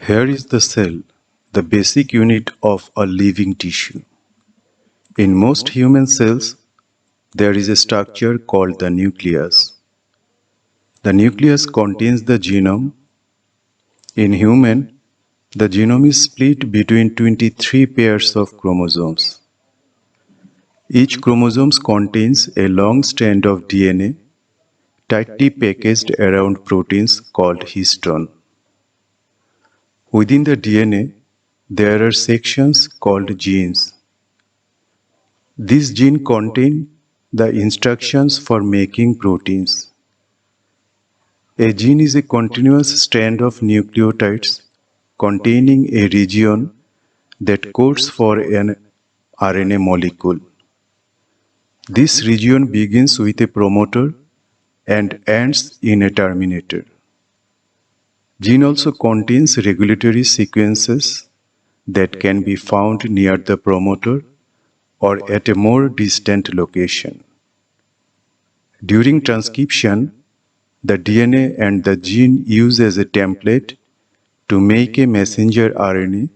Here is the cell, the basic unit of a living tissue. In most human cells, there is a structure called the nucleus. The nucleus contains the genome. In human, the genome is split between 23 pairs of chromosomes. Each chromosome contains a long strand of DNA tightly packaged around proteins called histone. Within the DNA, there are sections called genes. These genes contain the instructions for making proteins. A gene is a continuous strand of nucleotides containing a region that codes for an RNA molecule. This region begins with a promoter and ends in a terminator. Gene also contains regulatory sequences that can be found near the promoter or at a more distant location. During transcription, the DNA and the gene use as a template to make a messenger RNA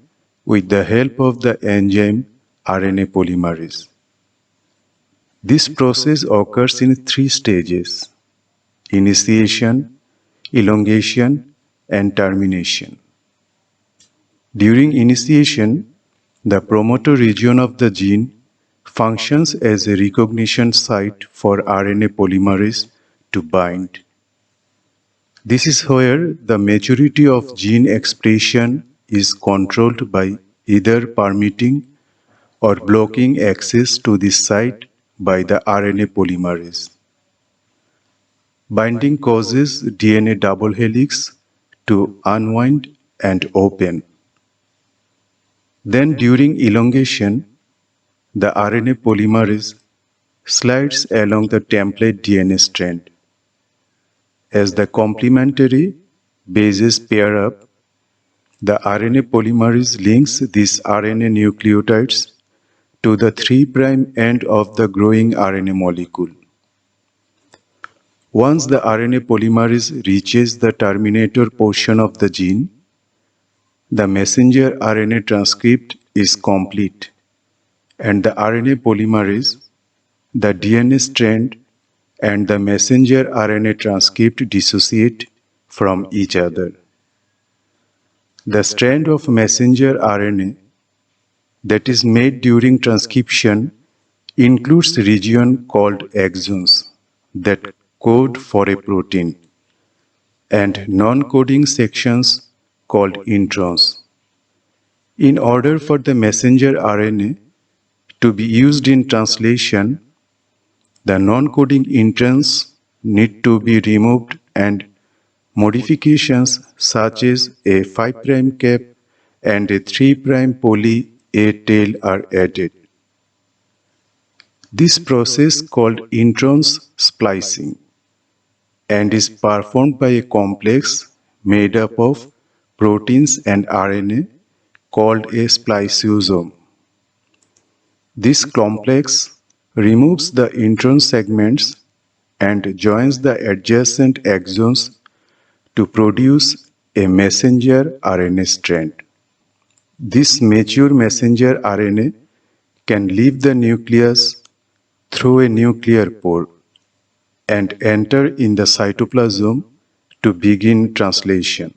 with the help of the enzyme RNA polymerase. This process occurs in 3 stages: initiation, elongation, and termination. During initiation, the promoter region of the gene functions as a recognition site for RNA polymerase to bind. This is where the majority of gene expression is controlled by either permitting or blocking access to this site by the RNA polymerase. Binding causes DNA double helix to unwind and open. Then during elongation, the RNA polymerase slides along the template DNA strand. As the complementary bases pair up, the RNA polymerase links these RNA nucleotides to the 3' end of the growing RNA molecule. Once the RNA polymerase reaches the terminator portion of the gene, the messenger RNA transcript is complete, and the RNA polymerase, the DNA strand, and the messenger RNA transcript dissociate from each other. The strand of messenger RNA that is made during transcription includes a region called exons that code for a protein, and non-coding sections called introns. In order for the messenger RNA to be used in translation, the non-coding introns need to be removed and modifications such as a 5' cap and a 3' poly A tail are added. This process called introns splicing and is performed by a complex made up of proteins and RNA called a spliceosome. This complex removes the intron segments and joins the adjacent exons to produce a messenger RNA strand. This mature messenger RNA can leave the nucleus through a nuclear pore and enter in the cytoplasm to begin translation.